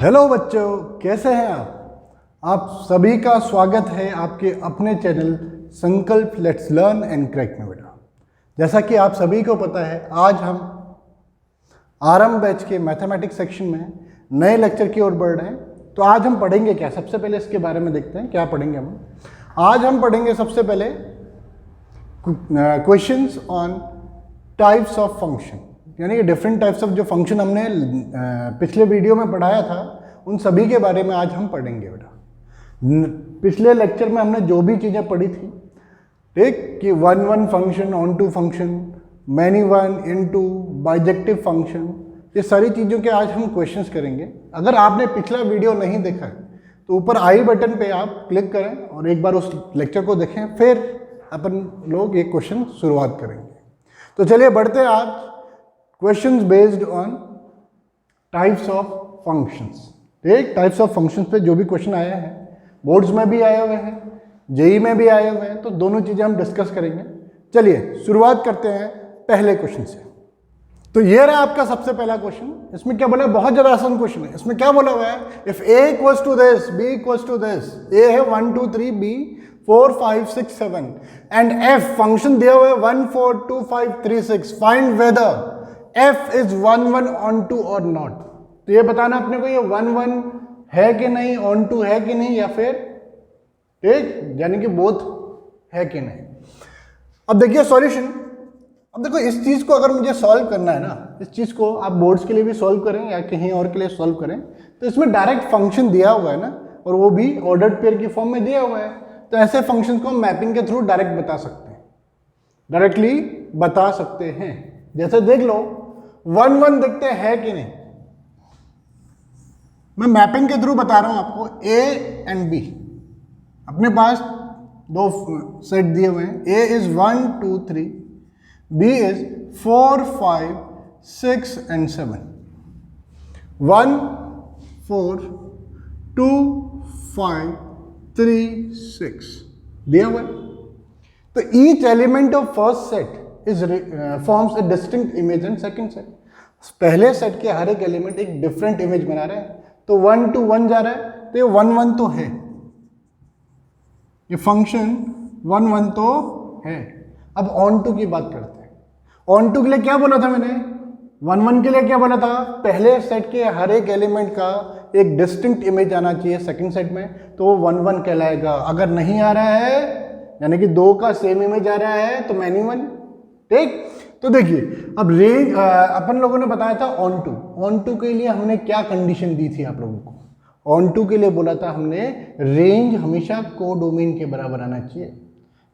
Hello बच्चों, कैसे हैं आप सभी का स्वागत है आपके अपने चैनल संकल्प लेट्स लर्न एंड क्रैक में। बेटा, जैसा कि आप सभी को पता है, आज हम आरंभ बैच के मैथमेटिक्स सेक्शन में नए लेक्चर की ओर बढ़ रहे हैं। तो आज हम पढ़ेंगे क्या, सबसे पहले इसके बारे में देखते हैं क्या पढ़ेंगे हम। आज हम पढ़ेंगे सबसे पहले questions on types of function, यानी कि डिफरेंट टाइप्स ऑफ जो फंक्शन हमने पिछले वीडियो में पढ़ाया था उन सभी के बारे में आज हम पढ़ेंगे। बेटा, पिछले लेक्चर में हमने जो भी चीज़ें पढ़ी थी, ठीक, कि one function, onto function, many one, into, bijective function, ये सारी चीज़ों के आज हम क्वेश्चंस करेंगे। अगर आपने पिछला वीडियो नहीं देखा है तो ऊपर आई बटन पे आप क्लिक करें और एक बार उस लेक्चर को देखें, फिर अपन लोग ये क्वेश्चन शुरुआत करेंगे। तो चलिए बढ़ते हैं आज questions based on types of functions. ठीक, टाइप्स ऑफ फंक्शंस पे जो भी क्वेश्चन आए हैं, बोर्ड्स में भी आए हुए हैं, जेई में भी आए हुए हैं, तो दोनों चीज़ें हम डिस्कस करेंगे। चलिए शुरुआत करते हैं पहले क्वेश्चन से। तो ये रहा आपका सबसे पहला क्वेश्चन। इसमें क्या बोला है, बहुत ज़्यादा आसान क्वेश्चन है। इसमें क्या बोला हुआ है, if A equals to this, B equals to this, A है 1 2 3, बी 4 5 6 7 एंड एफ फंक्शन दिया हुआ है 1 4 2 5 3 6, find weather f is 1 1 on to और not। तो ये बताना अपने को, ये 1 1 है कि नहीं, on to है कि नहीं, या फिर ठीक, यानी कि बोथ है कि नहीं। अब देखिए सॉल्यूशन। अब देखो, इस चीज को अगर मुझे सॉल्व करना है ना, इस चीज को आप बोर्ड्स के लिए भी सॉल्व करें या कहीं और के लिए सॉल्व करें, तो इसमें डायरेक्ट फंक्शन दिया हुआ है ना, और वो भी ऑर्डर्ड पेयर की फॉर्म में दिया हुआ है। तो ऐसे फंक्शन को हम मैपिंग के थ्रू डायरेक्ट बता सकते हैं, डायरेक्टली बता सकते हैं। जैसे देख लो, 1 1 देखते हैं कि नहीं, मैं मैपिंग के थ्रू बता रहा हूं आपको। ए एंड बी अपने पास दो सेट दिए हुए हैं। ए इज 1 2 3, बी इज 4 5 6 एंड 7। 1 4 2 5 3 6 दिया हुआ है। तो each element of first set is forms a distinct image and second set. पहले सेट के हर एक एलिमेंट एक डिफरेंट इमेज बना रहे हैं। तो 1 to 1 जा रहा है, तो ये 1 1 तो है, ये फंक्शन 1 1 तो है। अब ऑन टू की बात करते हैं। ऑन टू के लिए क्या बोला था मैंने, 1 1 के लिए क्या बोला था, पहले सेट के हर एक एलिमेंट का एक डिस्टिंक्ट इमेज आना चाहिए सेकंड सेट में, तो वो 1 1 कहलाएगा। अगर नहीं आ रहा है, यानी कि दो का सेम इमेज आ रहा है, तो मैनी वन। ठीक, तो देखिए अब रेंज अपन लोगों ने बताया था ऑन टू। ऑन टू के लिए हमने क्या कंडीशन दी थी आप लोगों को, ऑन टू के लिए बोला था हमने रेंज हमेशा कोडोमेन के बराबर आना चाहिए,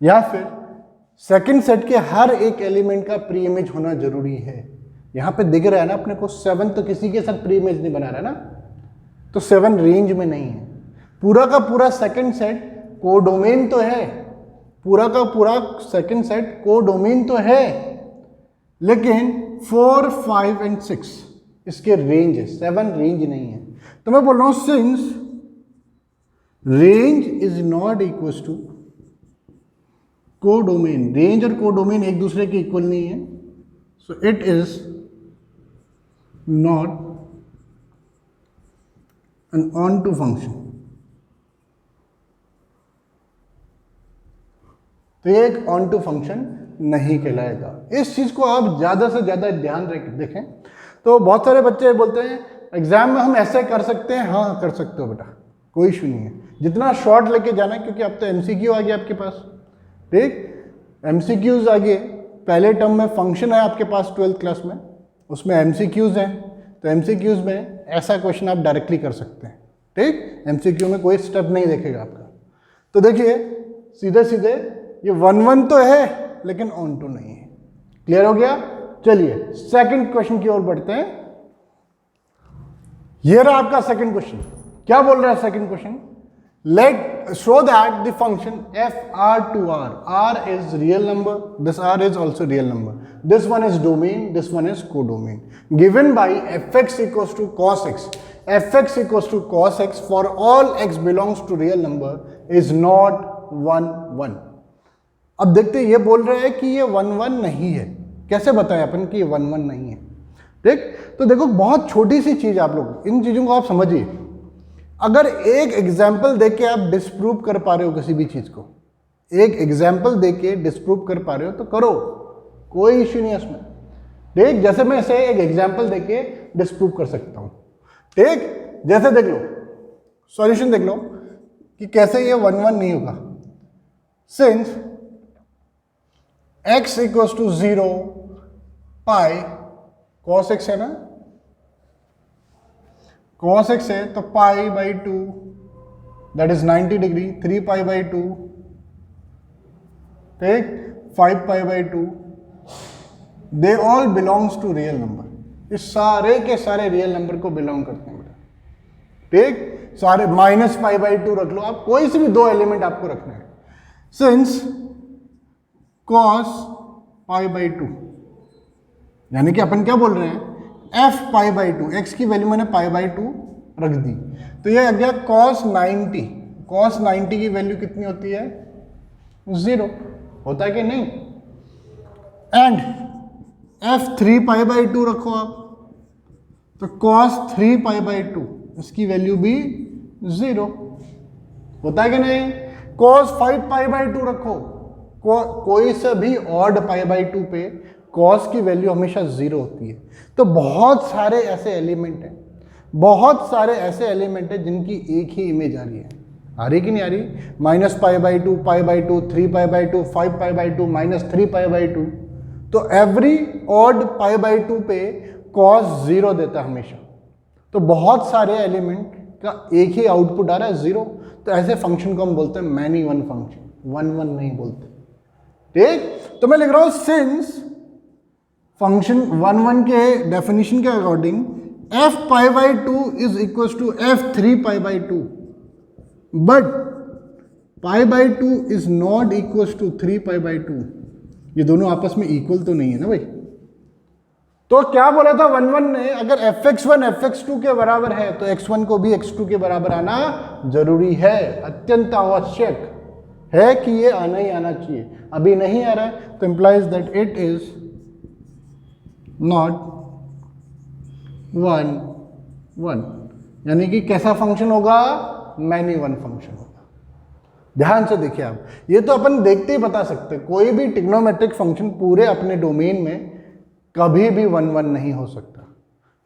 या फिर सेकंड सेट के हर एक एलिमेंट का प्री इमेज होना जरूरी है। यहाँ पे दिख रहा है ना अपने को 7, तो किसी के साथ प्री इमेज नहीं बना रहा है ना, तो 7 रेंज में नहीं है। पूरा का पूरा सेकंड सेट कोडोमेन तो है, पूरा का पूरा सेकंड सेट कोडोमेन तो है, लेकिन 4 5 एंड 6 इसके रेंज है, 7 रेंज नहीं है। तो मैं बोल रहा हूं, since range is not equal to codomain, range और कोडोमेन एक दूसरे के इक्वल नहीं है, so it is not an onto function. तो ये एक ऑन टू फंक्शन नहीं कहलाएगा। इस चीज को आप ज्यादा से ज्यादा ध्यान देखें। तो बहुत सारे बच्चे बोलते हैं एग्जाम में हम ऐसे कर सकते हैं। हाँ, कर सकते हो बेटा, कोई इशू नहीं है, जितना शॉर्ट लेके जाना है, क्योंकि अब तो एमसीक्यू आ गया आपके पास। ठीक, एमसीक्यूज आ गए। पहले टर्म में फंक्शन है आपके पास 12th क्लास में, उसमें एमसीक्यूज हैं, तो एमसीक्यूज में ऐसा क्वेश्चन आप डायरेक्टली कर सकते हैं। ठीक, एमसीक्यू में कोई स्टेप नहीं देखेगा आपका। तो देखिए सीधे सीधे ये 1 1 तो है, लेकिन ऑन टू नहीं है। क्लियर हो गया। चलिए सेकंड क्वेश्चन की ओर बढ़ते हैं। ये रहा आपका सेकंड क्वेश्चन। क्या बोल रहा है second question, let show that the function f(r) to r is real number, this r is also real number, this one is domain, this one is codomain, given by fx equals to cos x, fx equals to cos x for all x belongs to real number is not 1 1। अब देखते ये बोल रहे हैं कि ये 1 1 नहीं है। कैसे बताएं अपन कि ये 1 1 नहीं है। ठीक। तो देखो बहुत छोटी सी चीज, आप लोग इन चीजों को आप समझिए। अगर एक एग्जाम्पल देके आप डिस्प्रूव कर पा रहे हो किसी भी चीज को, एक एग्जाम्पल देके डिस्प्रूव कर पा रहे हो तो करो, कोई इश्यू नहीं है उसमें। ठीक, जैसे मैं इसे एक एग्जाम्पल देके डिस्प्रूव कर सकता हूं। ठीक, जैसे देख लो, सॉल्यूशन देख लो कि कैसे ये 1 1 नहीं होगा। Since x equals to 0 pi cos x है ना, cos x है तो pi by 2 that is 90 degree, 3 pi by 2, ठीक, 5 pi by 2, they all belongs to real number. इस सारे के सारे रियल नंबर को बिलोंग करते हैं बेटा। ठीक, सारे माइनस पाई बाई 2 रख लो आप, कोई से भी दो एलिमेंट आपको रखना है। सिंस cos पाई बाई 2, यानी कि अपन क्या बोल रहे हैं, f पाई बाई 2, x की वैल्यू मैंने पाई बाई 2 रख दी, तो ये आ गया cos 90। cos 90 की वैल्यू कितनी होती है, 0 होता है कि नहीं। एंड f 3 पाई बाई 2 रखो आप, तो cos 3 पाई बाई 2 इसकी वैल्यू भी 0 होता है कि नहीं। cos 5 पाई बाई 2 रखो, कोई से भी ऑड पाई बाई 2 पे cos की वैल्यू हमेशा 0 होती है। तो बहुत सारे ऐसे एलिमेंट हैं, बहुत सारे ऐसे एलिमेंट हैं जिनकी एक ही इमेज आ रही है। आ रही कि नहीं आ रही, minus pi by 2, pi by 2, 3 pi by 2, 5 pi by 2, minus 3 pi by 2। तो एवरी ऑड पाई बाई 2 पे cos 0 देता है हमेशा। तो बहुत सारे एलिमेंट का एक ही आउटपुट आ रहा है 0। तो ऐसे फंक्शन को हम बोलते हैं मैनी वन फंक्शन, 1 1 नहीं बोलते। ठीक, तो मैं लिख रहा हूं सिंस फंक्शन 1 1 के डेफिनेशन के according f pi by 2 is equal to f 3 pi by 2, but pi by 2 is not equal to 3 pi by 2। ये दोनों आपस में इक्वल तो नहीं है ना भाई। तो क्या बोला था 1 1 ने, अगर fx1 fx2 के बराबर है तो x1 को भी x2 के बराबर आना जरूरी है, अत्यंत आवश्यक है कि ये आना ही आना चाहिए। अभी नहीं आ रहा है तो implies that it is not 1 1, यानी कि कैसा फंक्शन होगा, मैनी वन फंक्शन होगा। ध्यान से देखिए आप, ये तो अपन देखते ही बता सकते, कोई भी ट्रिग्नोमेट्रिक फंक्शन पूरे अपने डोमेन में कभी भी 1 1 नहीं हो सकता।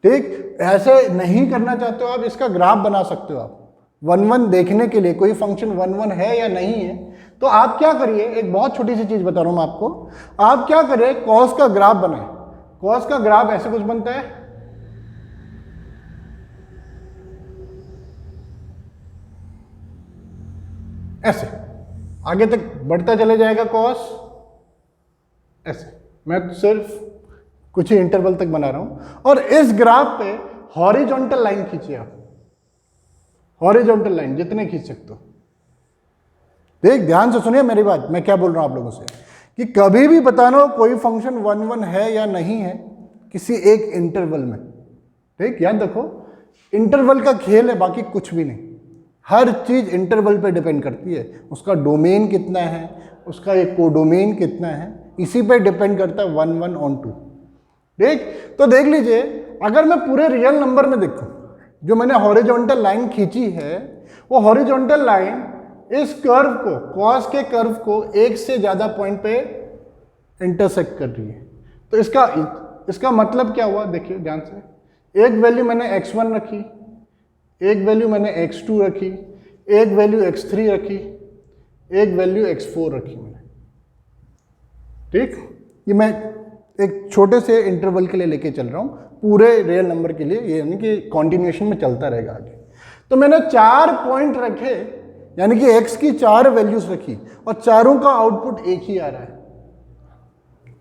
ठीक, ऐसे नहीं करना चाहते हो आप, इसका ग्राफ बना सकते हो आप 1 1 देखने के लिए, कोई फंक्शन 1 1 है या नहीं है। तो आप क्या करिए, एक बहुत छोटी सी चीज बता रहा हूं मैं आपको, आप क्या करिए, कॉस का ग्राफ बनाए। कॉस का ग्राफ ऐसे कुछ बनता है, ऐसे आगे तक बढ़ता चले जाएगा कॉस, ऐसे। मैं सिर्फ कुछ ही इंटरवल तक बना रहा हूं और इस ग्राफ पे हॉरिजॉन्टल लाइन खींचिए आप, हॉरिजॉन्टल लाइन जितने खींच सकते हो। देख ध्यान से सुनिए मेरी बात, मैं क्या बोल रहा हूं आप लोगों से, कि कभी भी बताना कोई फंक्शन 1 1 है या नहीं है किसी एक इंटरवल में। ठीक, याद रखो इंटरवल का खेल है, बाकी कुछ भी नहीं। हर चीज इंटरवल पे डिपेंड करती है, उसका डोमेन कितना है, उसका एक कोडोमेन कितना है, इसी पे डिपेंड करता है 1 1 ऑन 2। ठीक, तो देख लीजिए, अगर मैं पूरे रियल नंबर में देखूं, जो मैंने हॉरिजॉन्टल लाइन खींची है, वो हॉरिजॉन्टल लाइन इस कर्व को, कॉस के कर्व को एक से ज्यादा पॉइंट पे इंटरसेक्ट कर रही है। तो इसका मतलब क्या हुआ, देखिए ध्यान से, एक वैल्यू मैंने x1 रखी, एक वैल्यू मैंने x2 रखी, एक वैल्यू x3 रखी, एक वैल्यू x4 रखी मैंने। ठीक, ये मैं एक छोटे से इंटरवल के लिए लेके चल रहा हूं, पूरे रियल नंबर के लिए, ये यानी कि कॉन्टिन्यूएशन में चलता रहेगा आगे। तो मैंने 4 पॉइंट रखे, यानी कि x की 4 वैल्यूज रखी और चारों का आउटपुट एक ही आ रहा है।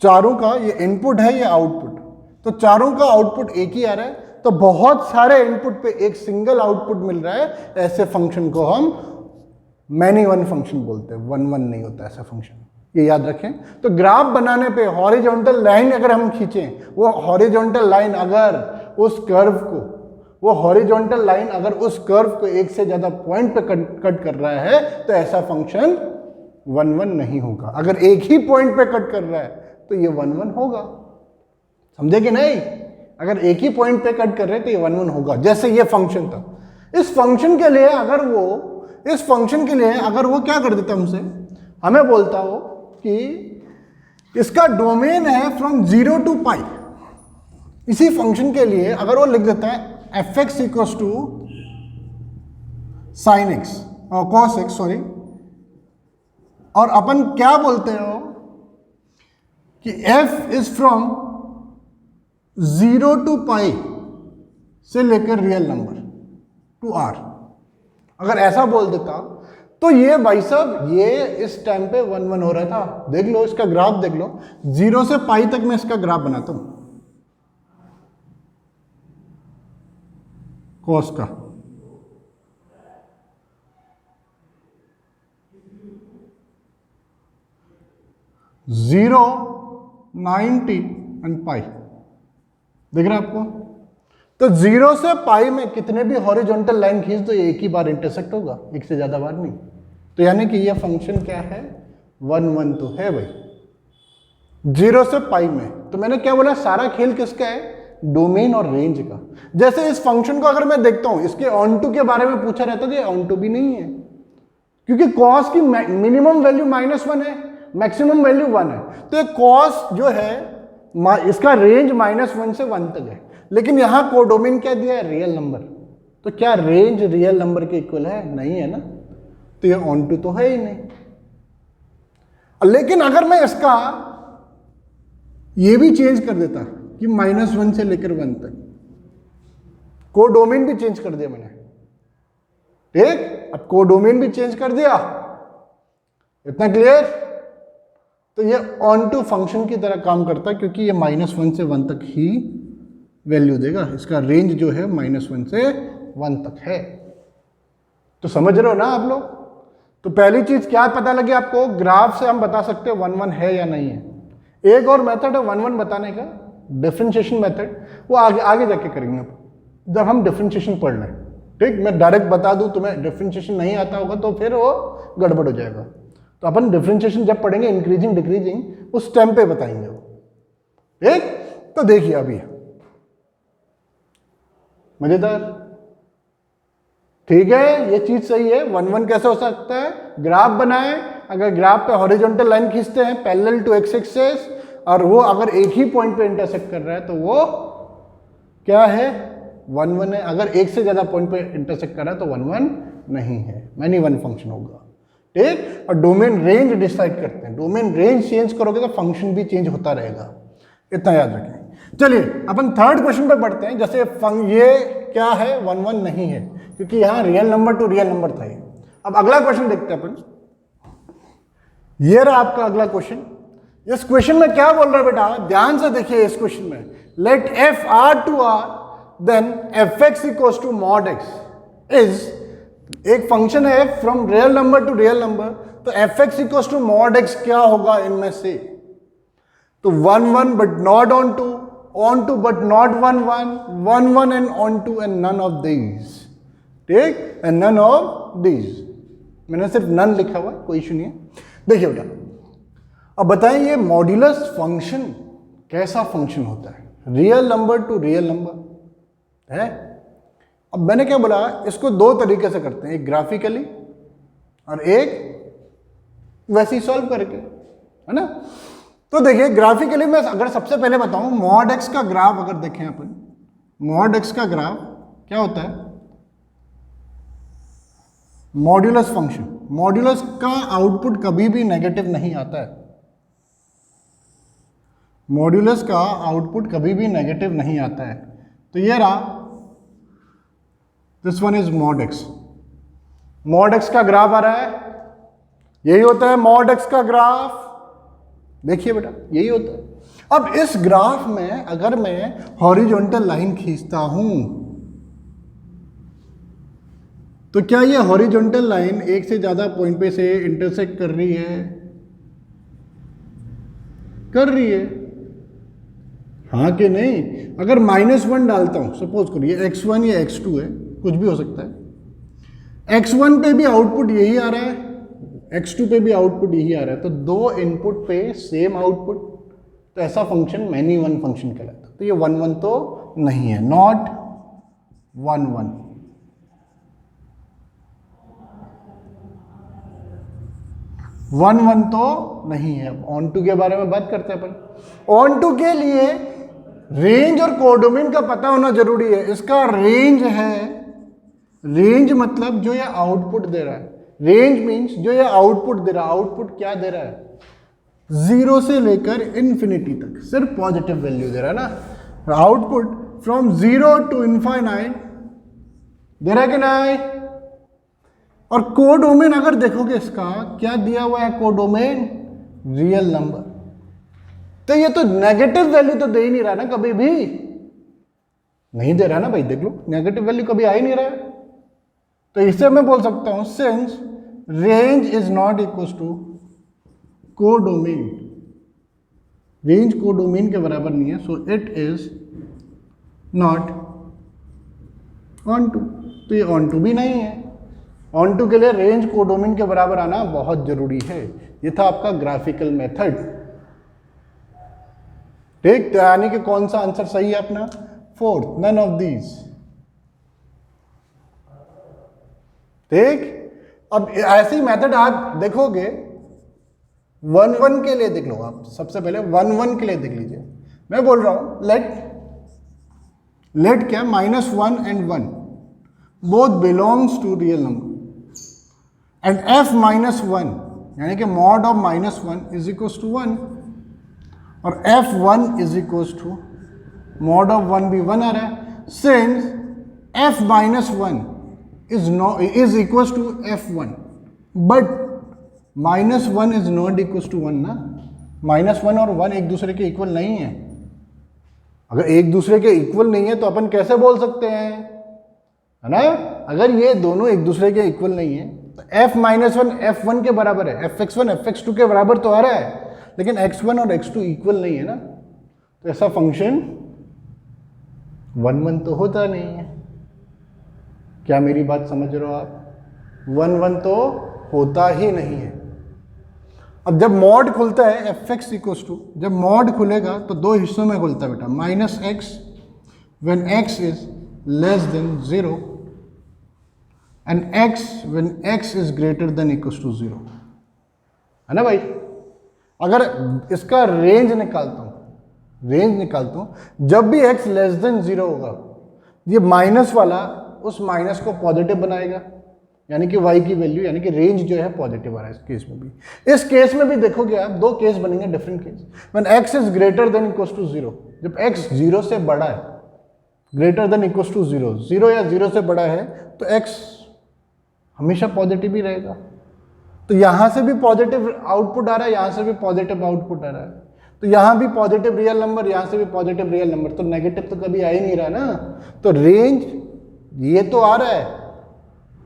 चारों का, ये इनपुट है, ये आउटपुट, तो चारों का आउटपुट एक ही आ रहा है। तो बहुत सारे इनपुट पे एक सिंगल आउटपुट मिल रहा है, ऐसे फंक्शन को हम मैनी वन फंक्शन बोलते हैं। 1 1 नहीं होता ऐसा फंक्शन, ये याद रखें। तो ग्राफ बनाने पे हॉरिजॉन्टल लाइन अगर हम खींचें, वो हॉरिजॉन्टल लाइन अगर उस कर्व को, वो हॉरिजॉन्टल लाइन अगर उस कर्व को एक से ज्यादा पॉइंट पे कट कर रहा है, तो ऐसा फंक्शन 1 1 नहीं होगा। अगर एक ही पॉइंट पे कट कर रहा है तो ये 1 1 होगा। समझे कि नहीं? अगर एक ही पॉइंट पे कट कर रहे तो ये 1 1 होगा। जैसे ये फंक्शन था, इस फंक्शन के लिए अगर वो क्या कर देता हमसे, हमें बोलता हो कि इसका डोमेन है फ्रॉम 0 to पाई, इसी फंक्शन के लिए अगर वो लिख देता है f x equals to sine x और कॉस एक्स, सॉरी, और अपन क्या बोलते हो कि f is from 0 to pi से लेकर रियल नंबर टू r, अगर ऐसा बोल देता तो ये भाई साहब ये इस टाइम पे 1 1 हो रहा था। देख लो इसका ग्राफ, देख लो 0 से पाई तक मैं इसका ग्राफ बनाता हूं कॉस का। 0, 90 एंड पाई, देख रहे हैं आपको? तो 0 से पाई में कितने भी हॉरिजॉन्टल लाइन खींच दो, एक ही बार इंटरसेक्ट होगा, एक से ज्यादा बार नहीं। तो यानी कि ये फंक्शन क्या है, 1 1 तो है भाई 0 से पाई में। तो मैंने क्या बोला, सारा खेल किसका है, डोमेन और रेंज का। जैसे इस फंक्शन को अगर मैं देखता हूं, इसके ऑन टू के बारे में पूछा रहता है, ऑन टू भी नहीं है, क्योंकि कॉस की मिनिमम वैल्यू -1 है, मैक्सिमम वैल्यू 1 है। तो ये कॉस जो है इसका रेंज -1 से 1 तक है, लेकिन यहां कोडोमेन क्या दिया है, रियल नंबर। तो क्या रेंज रियल नंबर के इक्वल है, नहीं है ना, तो ये ऑन टू तो है ही नहीं। लेकिन अगर मैं इसका ये भी चेंज कर देता कि -1 से लेकर 1 तक, कोडोमेन भी चेंज कर दिया मैंने, ठीक, अब कोडोमेन भी चेंज कर दिया, इतना क्लियर? तो ये ऑन टू फंक्शन की तरह काम करता है, क्योंकि ये -1 से 1 तक ही वैल्यू देगा, इसका रेंज जो है -1 से 1 तक है। तो समझ रहे हो ना आप लोग? तो पहली चीज क्या पता लगी आपको, ग्राफ से हम बता सकते हैं 1 1 है या नहीं है। एक और मेथड है 1 1 बताने का, डिफरेंशिएशन मेथड, वो आगे जाके करेंगे जब हम डिफरेंशिएशन पढ़ लें, ठीक। मैं डायरेक्ट बता दूं, तुम्हें डिफरेंशिएशन नहीं आता होगा तो फिर वो गड़बड़ हो जाएगा। तो अपन डिफरेंशिएशन जब पढ़ेंगे इंक्रीजिंग डिक्रीजिंग, उस टाइम पे बताएंगे वो, ठीक। तो देखिए अभी मजेदार, ठीक है, ये चीज सही है। 1 1 कैसे हो सकता है, ग्राफ बनाए, अगर ग्राफ पे हॉरिजॉन्टल लाइन खींचते हैं पैरेलल टू एक्स एक्सिस, और वो अगर एक ही पॉइंट पे इंटरसेक्ट कर रहा है तो वो क्या है, 1 1 है। अगर एक से ज्यादा पॉइंट पे इंटरसेक्ट कर रहा है तो 1 1 नहीं है, मैनी वन फंक्शन होगा, ठीक। और डोमेन रेंज डिसाइड करते हैं, डोमेन रेंज चेंज करोगे तो फंक्शन भी चेंज होता रहेगा, इतना याद रखें। चलिए अपन थर्ड क्वेश्चन पे बढ़ते हैं। जैसे ये क्या है, 1 1 नहीं है, क्योंकि यहां real number to real number था ये। अब अगला क्वेश्चन देखते हैं अपन, ये रहा आपका अगला क्वेश्चन। इस क्वेश्चन में क्या बोल रहा है बेटा, ध्यान से देखिए इस क्वेश्चन में, let F R to R then F x equals to mod X is, एक फंक्शन है from real number to real number, तो F x equals to mod X क्या होगा इनमें से, तो 1 1 but not on to but not 1 1, 1 1 and on to and none of these, ठीक, and none of these। मैंने सिर्फ none लिखा हुआ, कोई इशू नहीं है। देखिए बेटा, अब बताएं ये मॉड्यूलस फंक्शन कैसा फंक्शन होता है, real number to real number है। अब मैंने क्या बोला, इसको दो तरीके से करते हैं, एक ग्राफिकली और एक वैसे ही सॉल्व करके, है ना। तो देखिए ग्राफिकली मैं अगर सबसे पहले बताऊं, मॉड एक्स का ग्राफ अगर देखें अपन, मॉड एक्स का ग्राफ क्या होता है, मॉड्यूलस फंक्शन, मॉड्यूलस का आउटपुट कभी भी नेगेटिव नहीं आता है, मॉड्यूलस का आउटपुट कभी भी नेगेटिव नहीं आता है। तो ये रहा, this one is mod x, mod x का ग्राफ आ रहा है, यही होता है मॉड एक्स का ग्राफ, देखिए बेटा यही होता है। अब इस ग्राफ में अगर मैं हॉरिजॉन्टल लाइन खींचता हूं, तो क्या ये हॉरिजॉन्टल लाइन एक से ज्यादा पॉइंट पे से इंटरसेक्ट कर रही है, कर रही है, हाँ कि नहीं। अगर -1 डालता हूं, सपोज करिए x1 या x2 है, कुछ भी हो सकता है, x1 पे भी आउटपुट यही आ रहा है, x2 पे भी आउटपुट यही आ रहा है, तो दो इनपुट पे सेम आउटपुट, तो ऐसा फंक्शन मैनी वन फंक्शन कहलाता है। तो ये 1 1 तो नहीं है, नॉट 1 1। वन वन तो नहीं है। ऑन टू के बारे में बात करते हैं अपन। ऑन टू के लिए रेंज और कोडोमेन का पता होना जरूरी है। इसका रेंज है, रेंज मतलब जो ये आउटपुट दे रहा है, रेंज मीन्स जो ये आउटपुट दे रहा है। आउटपुट क्या दे रहा है? 0 से लेकर इन्फिनिटी तक सिर्फ पॉजिटिव वैल्यू दे रहा है ना। आउटपुट फ्रॉम 0 टू इनफाइनाइट दे रहा है कि नहीं? और कोडोमेन अगर देखोगे इसका क्या दिया हुआ है, कोडोमेन रियल नंबर। तो ये तो नेगेटिव वैल्यू तो दे ही नहीं रहा ना, कभी भी नहीं दे रहा ना भाई, देख लो नेगेटिव वैल्यू कभी आ ही नहीं रहा है। तो इसे मैं बोल सकता हूं since range is not equal to codomain, range codomain के बराबर नहीं है, so it is not onto. तो ये ऑन टू भी नहीं है। ऑन टू के लिए रेंज कोडोमेन के बराबर आना बहुत जरूरी है। ये था आपका ग्राफिकल मेथड। ठीक, तो यानी कि कौन सा आंसर सही है अपना? Fourth, none of these. ठीक, अब ऐसे ही मेथड आप देखोगे 1 1 के लिए देख लो आप। सबसे पहले 1 1 के लिए देख लीजिए। मैं बोल रहा हूं लेट क्या, -1 and 1 both belongs to real number and f -1 यानी कि mod of -1 is equal to 1 और f1 is equal to mod of 1 भी 1 आ रहा है। Since f -1 is equals to f1 but -1 is not equals to 1 ना। -1 और 1 एक दूसरे के इक्वल नहीं है। अगर एक दूसरे के इक्वल नहीं है तो अपन कैसे बोल सकते हैं, है ना? अगर ये दोनों एक दूसरे के इक्वल नहीं है तो f -1 f1 के बराबर है, fx1 fx2 के बराबर तो आ रहा है, लेकिन x1 और x2 इक्वल नहीं है ना। तो ऐसा फंक्शन 1 1 तो होता नहीं है। क्या मेरी बात समझ रहे हो आप? 1 1 तो होता ही नहीं है। अब जब मॉड खुलता है fx इक्वल्स टू, जब मॉड खुलेगा तो दो हिस्सों में खुलता है बेटा, -x when x is less than 0 and x when x is greater than equals to 0, है ना भाई? अगर इसका रेंज निकालता हूं, जब भी x लेस देन 0 होगा, ये माइनस वाला उस माइनस को पॉजिटिव बनाएगा, यानी कि y की वैल्यू, यानी कि रेंज जो है पॉजिटिव आ रहा है इस केस में भी। इस केस में भी देखोगे आप, दो केस बनेंगे different case. When x is greater than equals to 0, जब x 0 से बड़ा है, ग्रेटर देन इक्वल्स टू 0, 0 या 0 से बड़ा है तो x हमेशा पॉजिटिव ही रहेगा। तो यहां से भी पॉजिटिव आउटपुट आ रहा है, यहां से भी पॉजिटिव आउटपुट आ रहा है, तो यहां भी पॉजिटिव रियल नंबर, यहां से भी पॉजिटिव रियल नंबर, तो नेगेटिव तो कभी आ ही नहीं रहा ना। तो रेंज ये तो आ रहा है,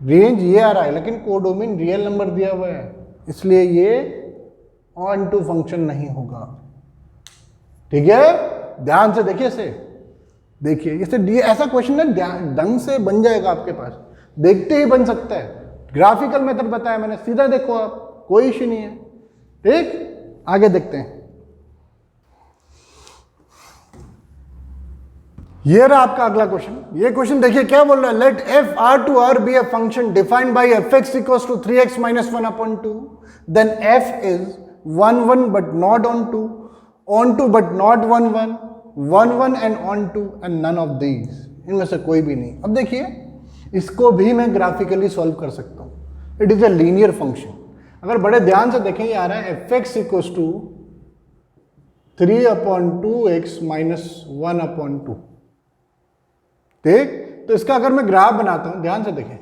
रेंज ये आ रहा है, लेकिन कोडोमेन रियल नंबर दिया हुआ है, इसलिए ये ऑन टू फंक्शन नहीं होगा। ठीक है, ध्यान से देखिए इसे, देखिए इसे, ऐसा क्वेश्चन ना ढंग से बन जाएगा आपके पास, देखते ही बन सकता है। ग्राफिकल मेथड बताया मैंने, सीधा देखो आप, कोई इश्यू नहीं है। ठीक, आगे देखते हैं। ये रहा आपका अगला क्वेश्चन। ये क्वेश्चन देखिए क्या बोल रहा है, late f r to r be a function defined by fx equals to 3x minus 1 upon 2, then f is 1 1 but not on 2 but not 1 1 1 1 and on 2 and none of these, इनमें से कोई भी नहीं। अब देखिए इसको भी मैं ग्राफिकली सॉल्व कर सकता हूँ। It is a linear function. अगर बड़े ध्यान से देखें, ये आ रहा है fx equals to 3 upon 2x minus 1 upon 2। ठीक, तो इसका अगर मैं ग्राफ बनाता हूं, ध्यान से देखें,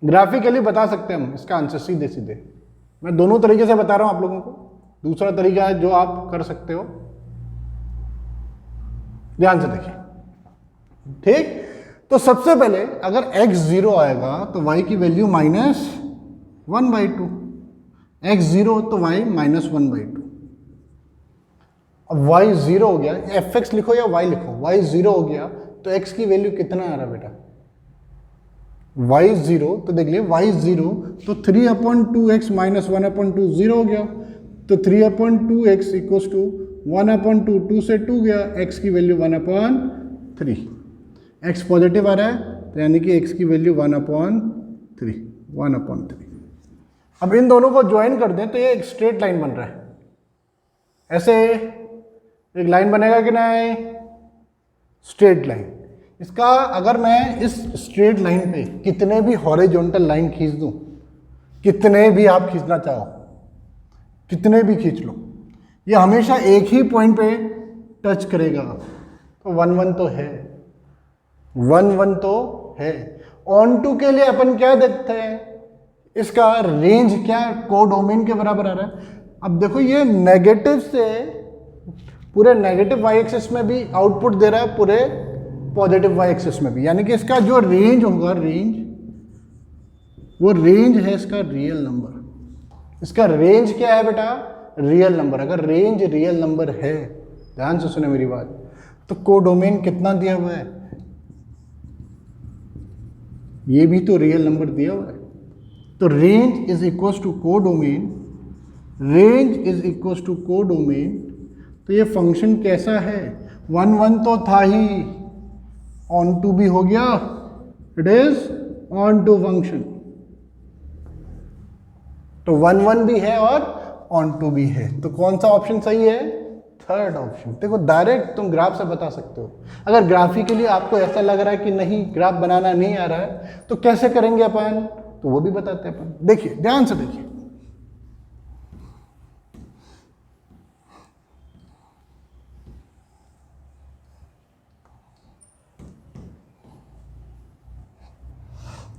ग्राफिकली बता सकते हैं हम इसका आंसर सीधे सीधे। मैं दोनों तरीके से बता रहा हूं आप लोगों को, दूसरा तरीका है जो आप कर सकते हो, ध्यान से देखें। ठीक, तो सबसे पहले अगर x 0 आएगा तो y की वैल्यू -1/2, x 0 तो y -1/2। अब y 0 हो गया, fx लिखो या y लिखो, y 0 हो गया तो x की वैल्यू कितना आ रहा बेटा, y 0, तो देख लिए y 0 तो 3 upon 2x minus 1 upon 2 0 हो गया, तो 3 upon 2x equals to 1 upon 2, 2 से 2 गया, x की वैल्यू 1 upon 3, x पॉजिटिव आ रहा है तो यानी कि x की वैल्यू 1/3, 1/3। अब इन दोनों को ज्वाइन कर दें तो ये एक स्ट्रेट लाइन बन रहा है। ऐसे एक लाइन बनेगा कि नहीं, स्ट्रेट लाइन। इसका अगर मैं इस स्ट्रेट लाइन पे कितने भी हॉरिजॉन्टल लाइन खींच दूं, कितने भी आप खींचना चाहो, कितने भी खींच लो, ये हमेशा एक ही पॉइंट पे टच करेगा। तो 1 1 तो है, 1 1 तो है। ऑन टू के लिए अपन क्या देखते हैं, इसका रेंज क्या कोडोमेन के बराबर आ रहा है। अब देखो ये नेगेटिव से पूरे नेगेटिव वाई एक्सिस में भी आउटपुट दे रहा है, पूरे पॉजिटिव वाई एक्सिस में भी, यानी कि इसका जो रेंज होगा, रेंज वो रेंज है इसका रियल नंबर। इसका रेंज क्या है बेटा, रियल नंबर। अगर रेंज रियल नंबर है, ध्यान से सुने मेरी बात, तो कोडोमेन कितना दिया हुआ है, ये भी तो रियल नंबर दिया हुआ है। तो range is equal to codomain, range is equal to codomain. तो ये फंक्शन कैसा है, 1 1 तो था ही, ऑन टू भी हो गया, it is onto function. तो 1 1 भी है और ऑन टू भी है। तो कौन सा ऑप्शन सही है, थर्ड ऑप्शन। देखो डायरेक्ट तुम ग्राफ से बता सकते हो। अगर ग्राफिकली आपको ऐसा लग रहा है कि नहीं ग्राफ बनाना नहीं आ रहा है तो कैसे करेंगे अपन, तो वो भी बताते हैं अपन। देखिए ध्यान से देखिए,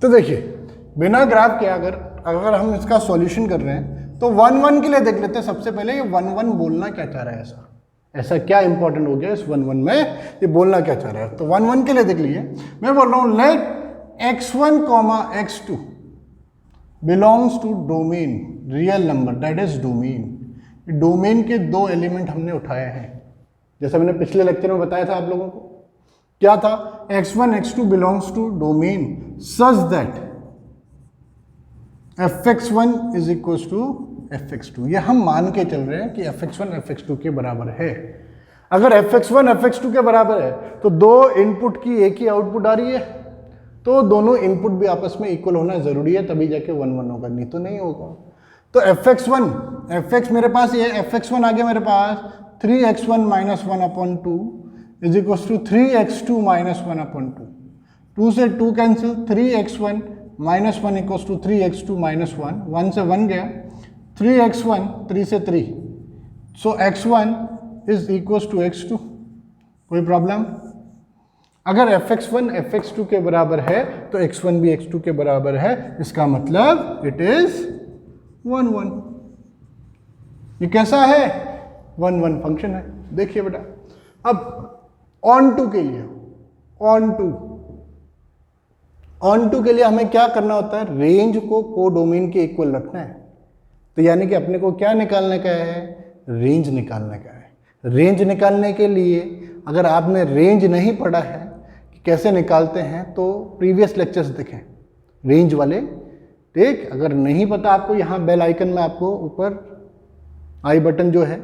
तो देखिए बिना ग्राफ के अगर हम इसका सॉल्यूशन कर रहे हैं तो 1 1 के लिए देख लेते हैं। सबसे पहले ये 1 1 बोलना क्या चाह रहा है, ऐसा क्या इंपॉर्टेंट हो गया इस 1 1 में, ये बोलना क्या चाह रहा है। तो 1 1 के लिए देख लीजिए, मैं बोल रहा हूं let x1, x2 belongs to domain real number, that is domain. Domain के दो एलिमेंट हमने उठाए हैं, जैसा मैंने पिछले लेक्चर में बताया था आप लोगों को। क्या था, x1 x2 belongs to domain such that fx1 is equal to fx2। ये हम मान के चल रहे हैं कि fx1 fx2 के बराबर है। अगर fx1 fx2 के बराबर है तो दो इनपुट की एक ही आउटपुट आ रही है, तो दोनों इनपुट भी आपस में इक्वल होना जरूरी है, तभी जाके 1 1 होगा, नहीं तो नहीं होगा। तो fx मेरे पास ये fx1 आ गया मेरे पास 3x1 minus 1/2 is equal to 3x2 minus 1/2। 2 से 2 cancel, 3x1 minus 1 equal to 3x2 minus 1, 1 से 1 गया, 3x1 3 से 3, सो x1 is equal to x2। कोई प्रॉब्लम? अगर fx1 fx2 के बराबर है तो x1 भी x2 के बराबर है, इसका मतलब इट इज 1 1। ये कैसा है, 1 1 फंक्शन है। देखिए बेटा, अब ऑन टू के लिए, ऑन टू के लिए हमें क्या करना होता है, रेंज को कोडोमेन के इक्वल रखना है। तो यानी कि अपने को क्या निकालने का है, रेंज निकालने का है। रेंज निकालने के लिए अगर आपने रेंज नहीं पढ़ा है कि कैसे निकालते हैं तो प्रीवियस लेक्चर्स देखें रेंज वाले, ठीक। अगर नहीं पता आपको, यहाँ बेल आइकन में आपको ऊपर आई बटन जो है,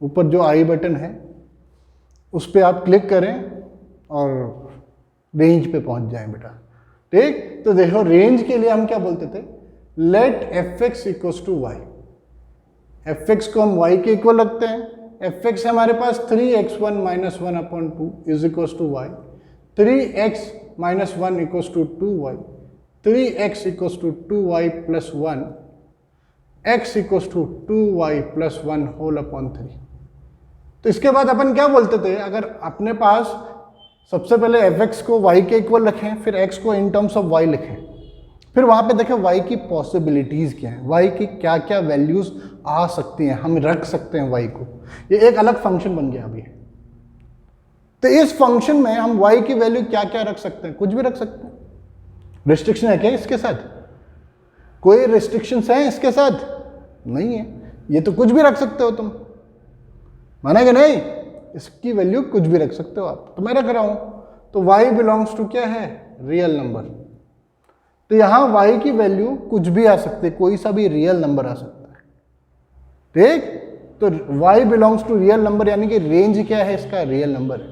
ऊपर जो आई बटन है उस पर आप क्लिक करें और रेंज पे पहुंच जाएं बेटा, ठीक। तो देखो रेंज के लिए हम क्या बोलते थे, let fx equals to y. fx को हम y के इक्वल रखते हैं। fx हमारे पास 3x1 minus 1/2 is equals to y, 3x minus 1 equals to 2y, 3x equals to 2y plus 1, x equals to 2y plus 1 whole upon 3। तो इसके बाद अपन क्या बोलते थे, अगर अपने पास सबसे पहले fx को y के इक्वल रखें, फिर x को इन टर्म्स ऑफ y लिखें, फिर वहां पे देखें y की पॉसिबिलिटीज क्या है, y की क्या क्या वैल्यूज आ सकती हैं, हम रख सकते हैं y को। ये एक अलग फंक्शन बन गया अभी। तो इस फंक्शन में हम y की वैल्यू क्या क्या रख सकते हैं, कुछ भी रख सकते हैं। रिस्ट्रिक्शन है क्या इसके साथ, कोई रिस्ट्रिक्शंस है इसके साथ? नहीं है, ये तो कुछ भी रख सकते हो तुम, माना कि नहीं, इसकी वैल्यू कुछ भी रख सकते हो आप। तो मैं रख रहा हूं, तो y बिलोंग्स टू क्या है, रियल नंबर। तो यहां y की वैल्यू कुछ भी आ सकती है, कोई सा भी रियल नंबर आ सकता है, ठीक। तो y belongs to real number, यानी कि रेंज क्या है इसका, रियल नंबर है।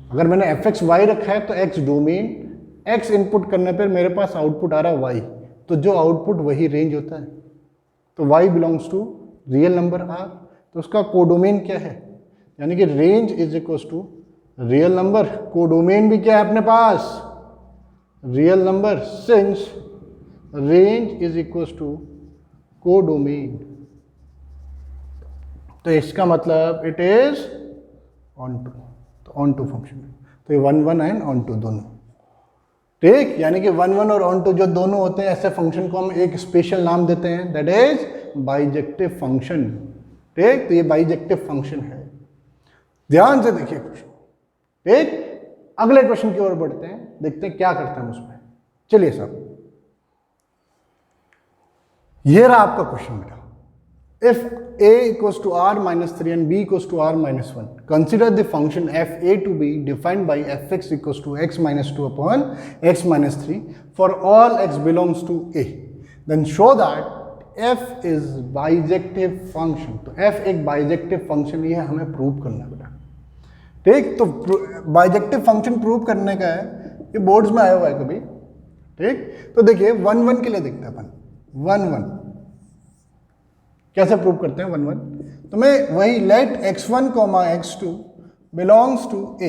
अगर मैंने एफ एक्स वाई रखा है तो एक्स डोमेन, एक्स इनपुट करने पर मेरे पास आउटपुट आ रहा है वाई, तो जो आउटपुट वही रेंज होता है। तो Y belongs to real number R, तो उसका कोडोमेन क्या है, यानी कि range is equal to real number. Codomain भी क्या है अपने पास, real number, since range is equal to codomain, तो इसका मतलब इट इज ऑन टू, तो ऑन टू फंक्शन है। तो ये 1 1 एंड ऑन टू दोनों, ठीक, यानी कि 1 1 और ऑन टू जो दोनों होते हैं, ऐसे फंक्शन को हम एक स्पेशल नाम देते हैं, दैट इज बाइजेक्टिव फंक्शन, ठीक। तो ये बाइजेक्टिव फंक्शन है, ध्यान से देखिए क्वेश्चन, ठीक। अगले क्वेश्चन की ओर बढ़ते हैं, देखते हैं क्या करते हैं उसमें। चलिए साहब, ये रहा आपका क्वेश्चन बेटा। If a equals to r minus 3 and b equals to r minus 1, consider the function f a to be defined by fx equals to x minus 2 upon x minus 3 for all x belongs to a, then show that f is bijective function। तो f एक bijective function, ये हमें prove करना है बेटा, ठीक। तो bijective function prove करने का है, ये बोर्ड्स में आया हुआ है कभी, ठीक। तो देखिए 1 1 के लिए देखते हैं अपन, 1 1 कैसे प्रूव करते हैं 1 1। तो मैं वही let x1 x2 belongs to a,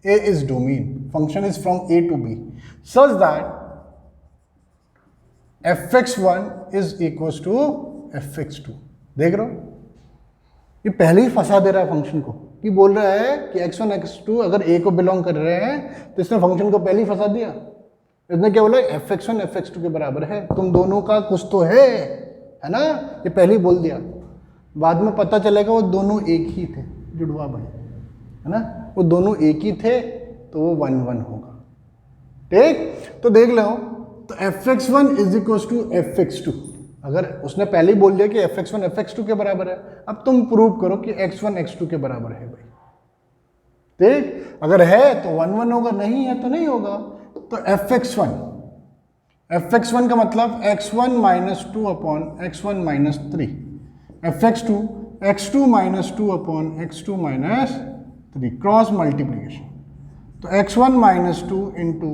a is domain, function is from a to b, such that fx1 is equal to fx2। देख रहे हो, ये पहले ही फंसा दे रहा है फंक्शन को, कि बोल रहा है कि x1 x2 अगर a को बिलोंग कर रहे हैं, तो इसने फंक्शन को पहले ही फंसा दिया। इसने क्या बोला, fx1 fx2 के बराबर है, तुम दोनों का कुछ तो है ना, ये पहले ही बोल दिया। बाद में पता चलेगा वो दोनों एक ही थे, जुड़वा भाई, है ना, वो दोनों एक ही थे, तो वो 1 1 होगा, ठीक। तो देख लो, तो fx1 is equal to fx2, अगर उसने पहले ही बोल दिया कि fx1 fx2 के बराबर है, अब तुम प्रूव करो कि x1 x2 के बराबर है भाई, ठीक। अगर है तो 1 1 होगा, नहीं है तो नहीं होगा। तो fx1 का मतलब x1 minus 2 upon x1 minus 3, fx2 x2 minus 2 upon x2 minus 3, cross multiplication. तो x1 minus 2 into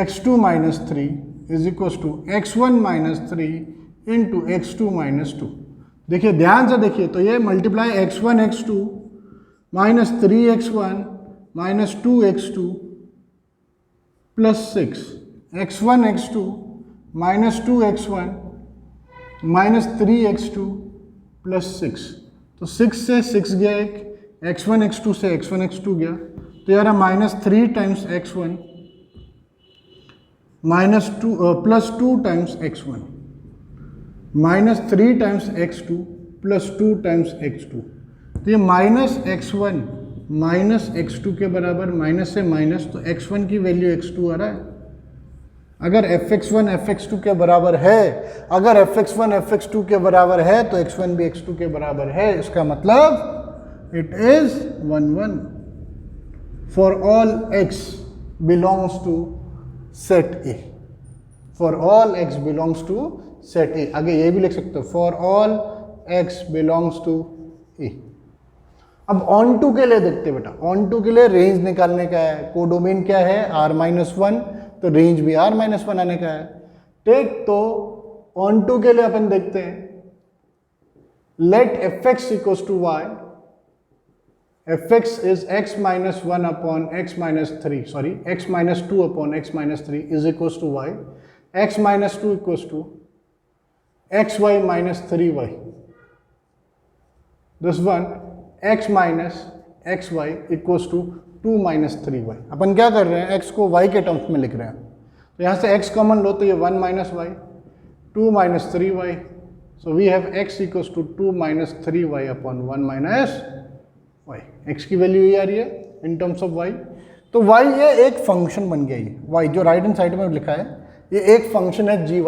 x2 minus 3 is equal to x1 minus 3 into x2 minus 2। देखिए ध्यान से देखिए, तो ये multiply x1 x2 minus 3x1 minus 2x2 plus 6, x1 x2 minus 2x1 minus 3x2 plus 6, तो 6 से 6 गया एक, x1 x2 से x1 x2 गया, तो यार minus 3 times x1 minus 2 plus 2 times x1 minus 3 times x2 plus 2 times x2, तो ये माइनस x1 माइनस x2 के बराबर, माइनस से माइनस, तो x1 की वैल्यू x2 आ रहा है। अगर fx1 fx2 के बराबर है, अगर fx1 fx2 के बराबर है, तो x1 भी x2 के बराबर है, इसका मतलब it is 1 1 for all x belongs to set A, for all x belongs to set A। आगे ये भी लिख सकते हो, for all x belongs to A। अब ऑन टू के लिए देखते हैं बेटा, ऑन टू के लिए रेंज निकालने का है, कोडोमेन क्या है r-1, तो रेंज भी r-1 आने का है, ठीक। तो ऑन टू के लिए अपन देखते हैं, let fx equals to y, fx is x minus 1 upon x minus 3, sorry x minus 2 upon x minus 3 is equals to y, x minus 2 equals to xy minus 3y, this one x minus xy equals to 2 minus 3y। अपन क्या कर रहे हैं, x को y के terms में लिख रहे हैं, तो यहाँ से x कॉमन लो, तो ये 1 minus y, 2 minus 3y, so we have x equals to 2 minus 3y upon 1 minus y। x की वैल्यू ये आ रही है इन टर्म्स ऑफ y, तो y ये एक फंक्शन बन गया, ये y जो राइट हैंड साइड में लिखा है, ये एक फंक्शन है gy,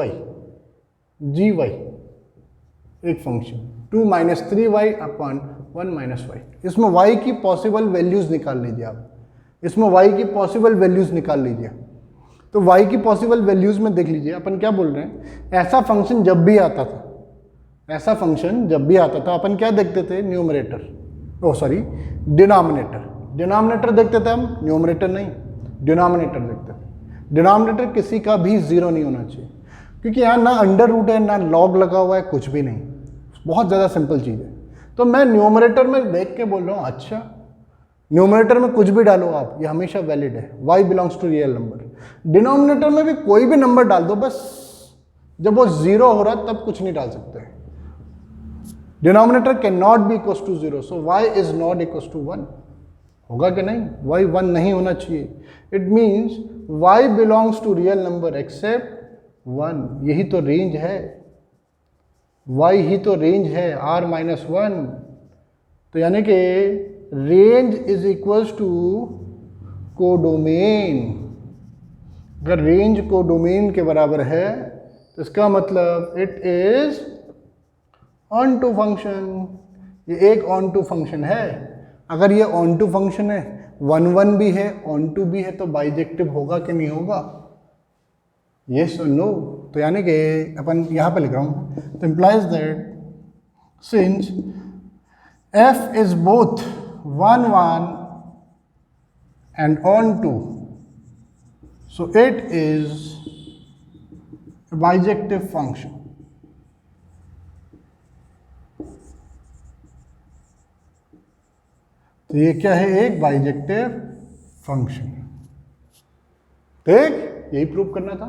एक function 2 minus 3y upon 1 minus y। इसमें y की पॉसिबल वैल्यूज निकाल लीजिए आप, इसमें y की पॉसिबल वैल्यूज निकाल लीजिए। तो y की पॉसिबल वैल्यूज में देख लीजिए, अपन क्या बोल रहे हैं, ऐसा फंक्शन जब भी आता था, अपन क्या देखते थे, न्यूमरेटर, ओ सॉरी डिनोमिनेटर, डिनोमिनेटर देखते थे हम, न्यूमरेटर नहीं, डिनोमिनेटर देखते थे। डिनोमिनेटर किसी का भी 0 नहीं होना चाहिए, क्योंकि यहाँ ना अंडर रूट है ना लॉग लगा हुआ है, कुछ भी नहीं, बहुत ज़्यादा सिंपल चीज़ है। तो मैं न्यूमरेटर में देख के बोल रहा हूँ, अच्छा न्यूमरेटर में कुछ भी डालो आप, ये हमेशा वैलिड है, y belongs to real number. Denominator में भी कोई भी नंबर डाल दो, बस जब वो 0 हो रहा तब कुछ नहीं डाल सकते। Denominator can not be equal to 0, so y is not equal to 1। होगा कि नहीं, y 1 नहीं होना चाहिए। It means y belongs to real number except 1। यही तो रेंज है, y ही तो रेंज है, r-1। तो यानी कि range is equals to codomain. अगर रेंज कोडोमेन के बराबर है तो इसका मतलब it is onto function. ये एक ऑन टू फंक्शन है। अगर ये ऑन टू फंक्शन है, 1 भी है, ऑन टू भी है, तो बाइजेक्टिव होगा कि नहीं होगा? यस और नो। तो यानी कि अपन यहाँ पे लिख रहा हूँ, तो implies that since f is both 1 and on to, so it is a bijective function. तो ये क्या है? एक बाइजेक्टिव फंक्शन। ठीक, यही प्रूव करना था।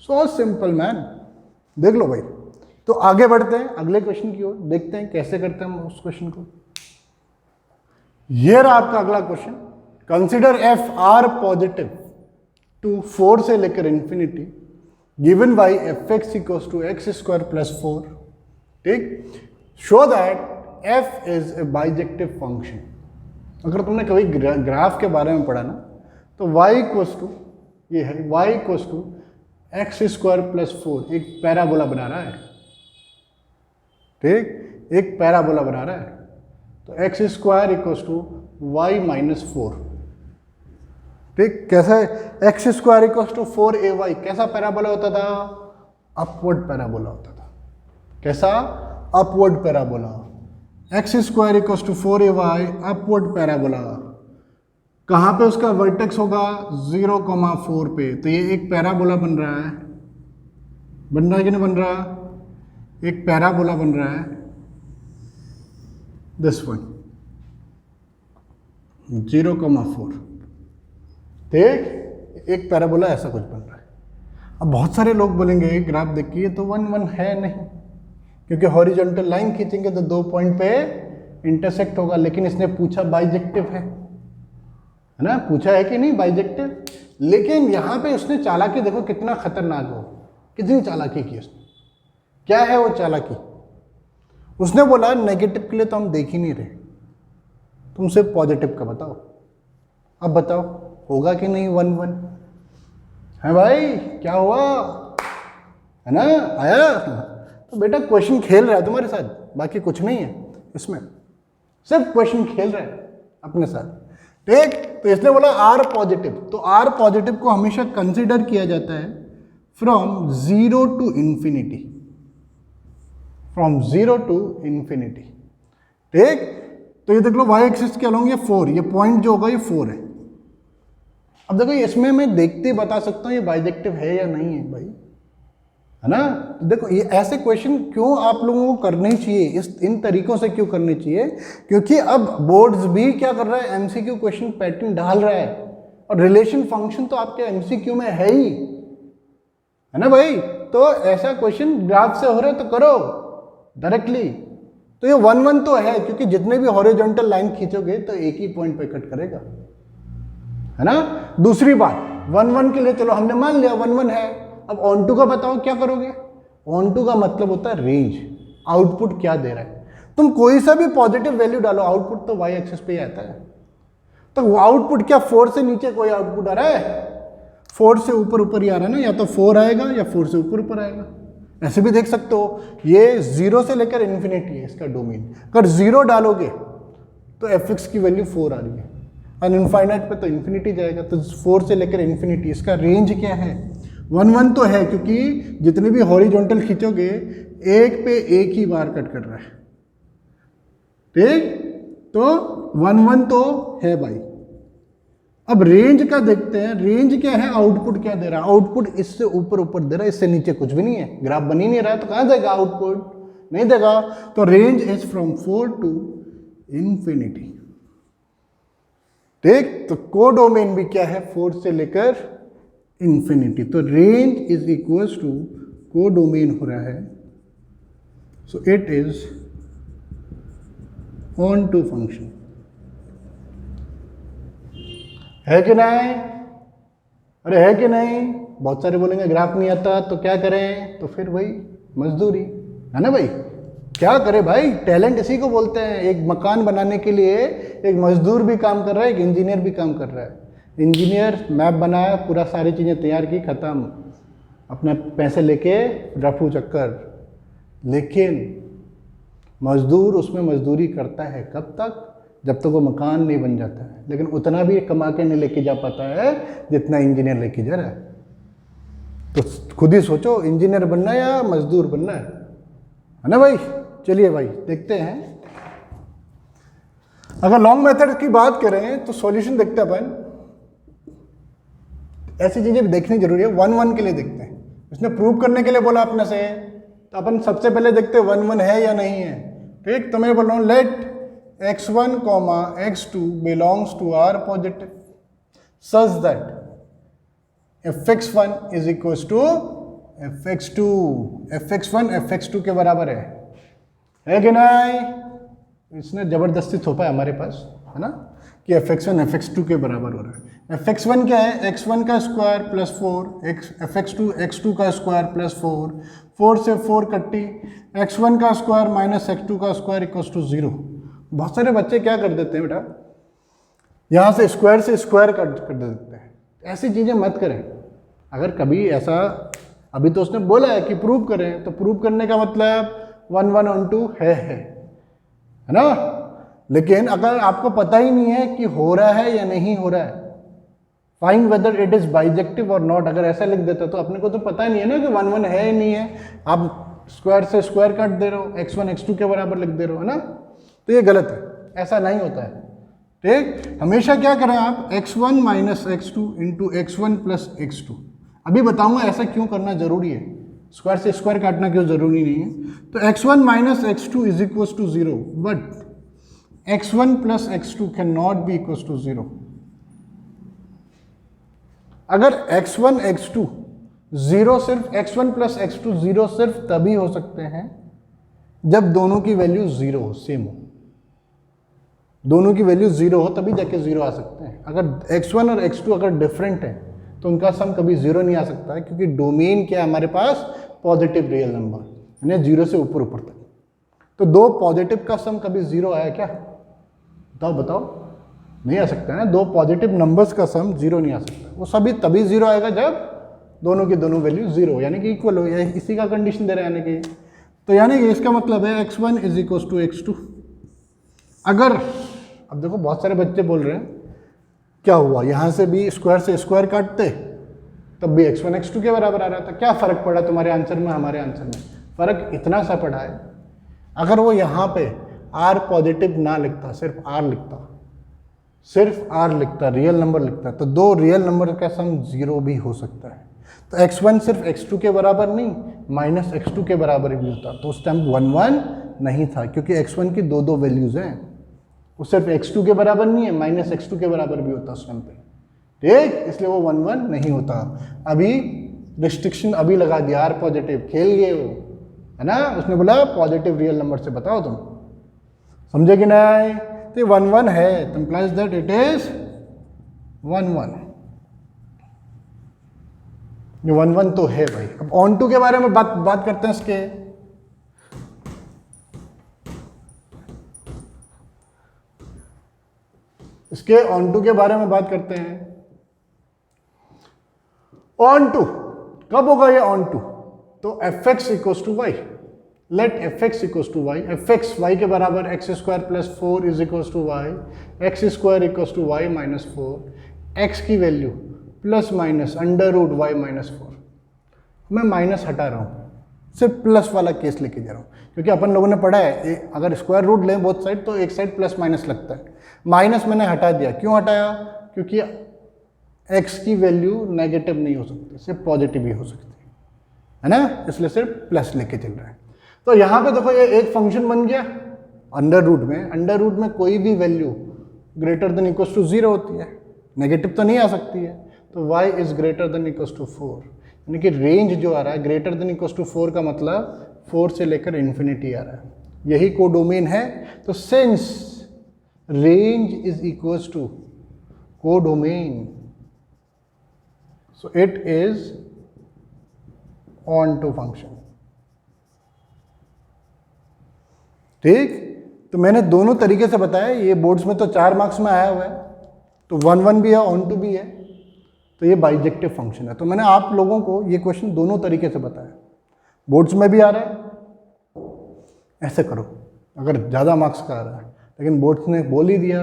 So simple man. देख लो भाई। तो आगे बढ़ते हैं अगले क्वेश्चन की ओर, देखते हैं कैसे करते हैं हम उस क्वेश्चन को। ये रहा आपका अगला question. Consider f R positive to 4 से लेकर infinity, given by f x equals to x square plus 4। ठीक, show that f is a bijective function. अगर तुमने कभी ग्राफ के बारे में पढ़ा ना, तो y इक्वल्स टू ये है, y equals to x square plus 4 एक पैराबोला बना रहा है। ठीक, एक पैराबोला बना रहा है। तो x square equals to y minus 4। ठीक, कैसा है? X square equals to 4ay। कैसा पैराबोला होता था? अपवर्ड पैराबोला होता था। कैसा? Upward parabola. X square equals to 4ay upward parabola. कहाँ पे उसका वर्टेक्स होगा? 0,4 पे। तो ये एक पैराबोला बन रहा है। बन रहा है कि नहीं बन रहा? एक पैराबोला बन रहा है, दिस वन 0,4। ठीक, एक पैराबोला ऐसा कुछ बन रहा है। अब बहुत सारे लोग बोलेंगे ग्राफ देखिए तो 1 है नहीं, क्योंकि हॉरिजॉन्टल लाइन खींचेंगे तो 2 पॉइंट पे इंटरसेक्ट होगा। लेकिन इसने पूछा बाइजेक्टिव है ना? पूछा है कि नहीं बाइजेक्टिव? लेकिन यहाँ पे उसने चालाकी देखो कितना खतरनाक हो, कितनी चालाकी की उसने। क्या है वो चालाकी? उसने बोला नेगेटिव के लिए तो हम देख ही नहीं रहे, तुम सिर्फ पॉजिटिव का बताओ। अब बताओ होगा कि नहीं 1 है भाई? क्या हुआ है ना? आया? तो बेटा क्वेश्चन खेल रहा है तुम्हारे साथ, बाकी कुछ नहीं है इसमें, सिर्फ क्वेश्चन खेल रहा है अपने साथ। ठीक, तो इसने बोला आर पॉजिटिव। तो आर पॉजिटिव को हमेशा कंसिडर किया जाता है from 0 to infinity. From 0 to infinity. ठीक, तो ये देख लो y एक्सिस के अलोंग ये 4, ये पॉइंट जो होगा ये 4 है। अब देखो इसमें मैं देखते ही बता सकता हूँ ये बाइजेक्टिव है या नहीं है भाई, है ना? तो देखो ये ऐसे क्वेश्चन क्यों आप लोगों को करने चाहिए, इन तरीकों से क्यों करने चाहिए? क्योंकि अब बोर्ड्स भी क्या कर रहा है, एमसीक्यू क्वेश्चन पैटर्न डाल रहा है, और रिलेशन फंक्शन तो आपके एमसीक्यू में है ही, है ना भाई? तो ऐसा क्वेश्चन ग्राफ से हो रहा है तो करो डायरेक्टली। तो ये 1 तो है, क्योंकि जितने भी हॉरिजॉन्टल लाइन खींचोगे तो एक ही पॉइंट पे कट करेगा, है ना? दूसरी बात 1 के लिए चलो हमने मान लिया 1 है। अब ऑन टू का बताओ क्या करोगे? ऑन टू का मतलब होता है रेंज, आउटपुट क्या दे रहा है। तुम कोई सा भी पॉजिटिव वैल्यू डालो, आउटपुट तो वाई एक्सिस पे ही आता है। तो वो आउटपुट क्या 4 से नीचे कोई आउटपुट आ रहा है? 4 से ऊपर ही आ रहा है ना, या तो 4 आएगा या 4 से ऊपर आएगा। ऐसे भी देख सकते हो, ये 0 से लेकर इन्फिनिटी है इसका डोमेन। अगर 0 डालोगे तो एफ एक्स की वैल्यू 4 आ रही है, और इनफाइनाइट पे तो इन्फिनिटी जाएगा। तो 4 से लेकर इन्फिनिटी, इसका रेंज क्या है? 1 तो है, क्योंकि जितने भी हॉरिजॉन्टल खींचोगे एक पे एक ही बार कट कर रहा है। ठीक, तो 1 तो है भाई, अब रेंज का देखते हैं, रेंज क्या है, आउटपुट क्या दे रहा है, आउटपुट इससे ऊपर ऊपर दे रहा है, इससे नीचे कुछ भी नहीं है, ग्राफ बन ही नहीं रहा है, तो कहाँ देगा आउटपुट, नहीं देगा। तो range is from 4 to infinity, ठीक। तो कोडोमेन भी क्या है, 4 से लेकर इंफिनिटी, तो range is equals to codomain हो रहा है, so it is onto function, है कि नहीं, अरे है कि नहीं। बहुत सारे बोलेंगे ग्राफ नहीं आता तो क्या करें, तो फिर भाई मजदूरी है ना भाई, क्या करे भाई, टैलेंट इसी को बोलते हैं। एक मकान बनाने के लिए एक मजदूर भी काम कर रहा है, एक इंजीनियर भी काम कर रहा है। इंजीनियर मैप बनाया, पूरा सारी चीज़ें तैयार की, ख़त्म, अपने पैसे लेके रफू चक्कर, लेकिन मजदूर उसमें मजदूरी करता है कब तक, जब तक वो मकान नहीं बन जाता है, लेकिन उतना भी कमा के नहीं लेके जा पाता है जितना इंजीनियर लेके जा रहा है। तो खुद ही सोचो, इंजीनियर बनना है या मजदूर बनना है ना भाई। चलिए भाई देखते हैं, अगर लॉन्ग मेथड की बात करें तो सॉल्यूशन देखते हैं अपन, ऐसी चीजें भी देखनी जरूरी है। 1 1 के लिए देखते हैं, उसने प्रूव करने के लिए बोला अपने से, तो अपन सबसे पहले देखते हैं 1 1 है या नहीं है, ठीक। तो मैं बोल रहा हूँ late x1, x2 belongs to R positive such that fx1 is equals to fx2, fx1 fx2 के बराबर है कि नहीं। इसने जबरदस्ती थोपा है हमारे पास, है ना, कि fx1 fx2 के बराबर हो रहा है। fx1 क्या है, x1 का स्क्वायर प्लस 4, fx2 x2 का स्क्वायर प्लस 4, 4 से 4 कट्टी, x1 का स्क्वायर माइनस x2 का स्क्वायर इक्वल्स टू 0। बहुत सारे बच्चे क्या कर देते हैं बेटा, यहाँ से स्क्वायर कट कर देते हैं, ऐसी चीज़ें मत करें। अगर कभी ऐसा, अभी तो उसने बोला है कि प्रूव करें, तो प्रूव करने का मतलब 1 1 on 2 है ना। लेकिन अगर आपको पता ही नहीं है कि हो रहा है या नहीं हो रहा है, find whether it is bijective और नॉट, अगर ऐसा लिख देता तो अपने को तो पता नहीं है ना कि 1 1 है या नहीं है, आप स्क्वायर से स्क्वायर काट दे रहे हो, x1 x2 के बराबर लिख दे रहे हो, है ना, तो ये गलत है, ऐसा नहीं होता है, ठीक। हमेशा क्या करें आप, x1 minus x2 into x1 plus x2। अभी बताऊंगा ऐसा क्यों करना जरूरी है, स्क्वायर से स्क्वायर काटना क्यों जरूरी नहीं है। तो x1 minus x2 is equal to 0, but x1 plus x2 can not be equal to 0। अगर x1 x2 0 सिर्फ x1 प्लस x2 0 सिर्फ तभी हो सकते हैं जब दोनों की वैल्यू 0 हो, सेम हो, दोनों की वैल्यू 0 हो तभी जाके 0 आ सकते हैं। अगर x1 और x2 अगर डिफरेंट है तो उनका सम कभी 0 नहीं आ सकता है, क्योंकि डोमेन क्या है हमारे पास, पॉजिटिव रियल नंबर, यानी 0 से ऊपर ऊपर तक। तो दो पॉजिटिव का सम कभी 0 आया क्या, बताओ, नहीं आ सकता है ना। दो पॉजिटिव नंबर्स का सम 0 नहीं आ सकता, वो सभी तभी 0 आएगा जब दोनों की दोनों वैल्यू 0 यानी कि इक्वल हो, या इसी का कंडीशन दे रहे हैं, यानी कि, तो यानी कि इसका मतलब है x1 is equal to x2। अगर, अब देखो बहुत सारे बच्चे बोल रहे हैं क्या हुआ, यहाँ से भी स्क्वायर से स्क्वायर काटते तब भी x1 x2 के बराबर आ रहा था, क्या फ़र्क पड़ा तुम्हारे आंसर में हमारे आंसर में, फ़र्क इतना सा पड़ा है। अगर वो यहाँ पे r पॉजिटिव ना लिखता, सिर्फ r लिखता, रियल नंबर लिखता, तो दो रियल नंबर का सम 0 भी हो सकता है। तो x1 सिर्फ x2 के बराबर नहीं, माइनस x2 के बराबर भी होता, तो उस टाइम 1 1 नहीं था, क्योंकि x1 की दो वैल्यूज़ हैं, वो सिर्फ x2 के बराबर नहीं है, माइनस x2 के बराबर भी होता उस टाइम पे, ठीक, इसलिए वो 1 1 नहीं होता। अभी रिस्ट्रिक्शन अभी लगा दिया, r पॉजिटिव, खेल गए वो, है ना, उसने बोला पॉजिटिव रियल नंबर से बताओ तुम, समझे कि नहीं। तो 1 1 है, तो इम्प्लाइज दैट इट इज 1 1, ये 1 1 तो है भाई। अब ऑन टू के बारे में बात करते हैं, इसके ऑन टू के बारे में बात करते हैं। ऑन टू कब होगा ये ऑन टू, तो fx equals to y, let fx equals to y, fx y के बराबर x square plus 4 is equals to y, x square equals to y minus 4, x की value plus minus under root y minus 4। मैं minus हटा रहा हूँ, सिर्फ plus वाला case लेके जा रहा हूँ, क्योंकि अपन लोगों ने पढ़ा है अगर स्क्वायर रूट लें बोथ साइड तो एक साइड प्लस माइनस लगता है। माइनस मैंने हटा दिया, क्यों हटाया, क्योंकि x की वैल्यू नेगेटिव नहीं हो सकती, सिर्फ पॉजिटिव ही हो सकती है ना, इसलिए सिर्फ प्लस लेके चल रहा है। तो यहाँ पे देखो ये एक फंक्शन बन गया अंडर रूट में कोई भी value greater than equal to 0 होती है, नेगेटिव तो नहीं आ सकती है, तो y is greater than equal to 4, यानी कि रेंज जो आ रहा है ग्रेटर देन इक्वल टू 4 का मतलब 4 से लेकर इन्फिनिटी आ रहा है, यही कोडोमेन है। तो since range is equal to codomain, so it is onto function. ठीक, तो मैंने दोनों तरीके से बताया, ये बोर्ड्स में तो 4 मार्क्स में आया हुआ है, तो 1 भी है, ऑन टू भी है, तो ये बाइजेक्टिव फंक्शन है। तो मैंने आप लोगों को ये क्वेश्चन दोनों तरीके से बताया, बोर्ड्स में भी आ रहा है, ऐसे करो अगर ज़्यादा मार्क्स का आ रहा है, लेकिन बोर्ड्स ने बोल ही दिया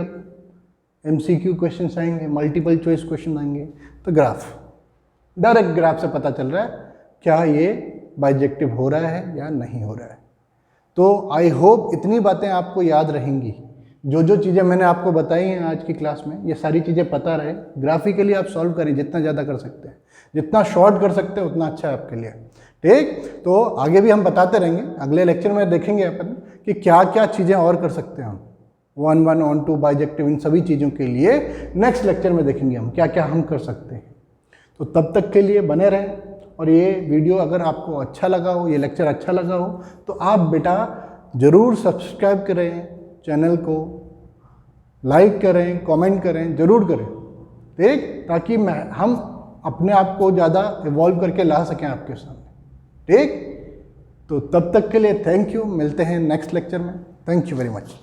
MCQ क्वेश्चन आएंगे, मल्टीपल चॉइस क्वेश्चन आएंगे, तो ग्राफ, डायरेक्ट ग्राफ से पता चल रहा है क्या ये बाइजेक्टिव हो रहा है या नहीं हो रहा है। तो आई होप इतनी बातें आपको याद रहेंगी, जो जो चीज़ें मैंने आपको बताई हैं आज की क्लास में, ये सारी चीज़ें पता रहे। ग्राफिकली आप सॉल्व करें जितना ज़्यादा कर सकते हैं, जितना शॉर्ट कर सकते हैं उतना अच्छा है आपके लिए। ठीक, तो आगे भी हम बताते रहेंगे, अगले लेक्चर में देखेंगे अपन कि क्या क्या चीज़ें और कर सकते हैं हम 1 ऑन टू बाइजेक्टिव, इन सभी चीज़ों के लिए नेक्स्ट लेक्चर में देखेंगे हम क्या क्या हम कर सकते हैं। तो तब तक के लिए बने रहें, और ये वीडियो अगर आपको अच्छा लगा हो, ये लेक्चर अच्छा लगा हो, तो आप बेटा ज़रूर सब्सक्राइब करें, चैनल को लाइक करें, कमेंट करें, ज़रूर करें। ठीक, ताकि हम अपने आप को ज़्यादा इवॉल्व करके ला सकें आपके सामने। ठीक, तो तब तक के लिए थैंक यू, मिलते हैं नेक्स्ट लेक्चर में। Thank you very much.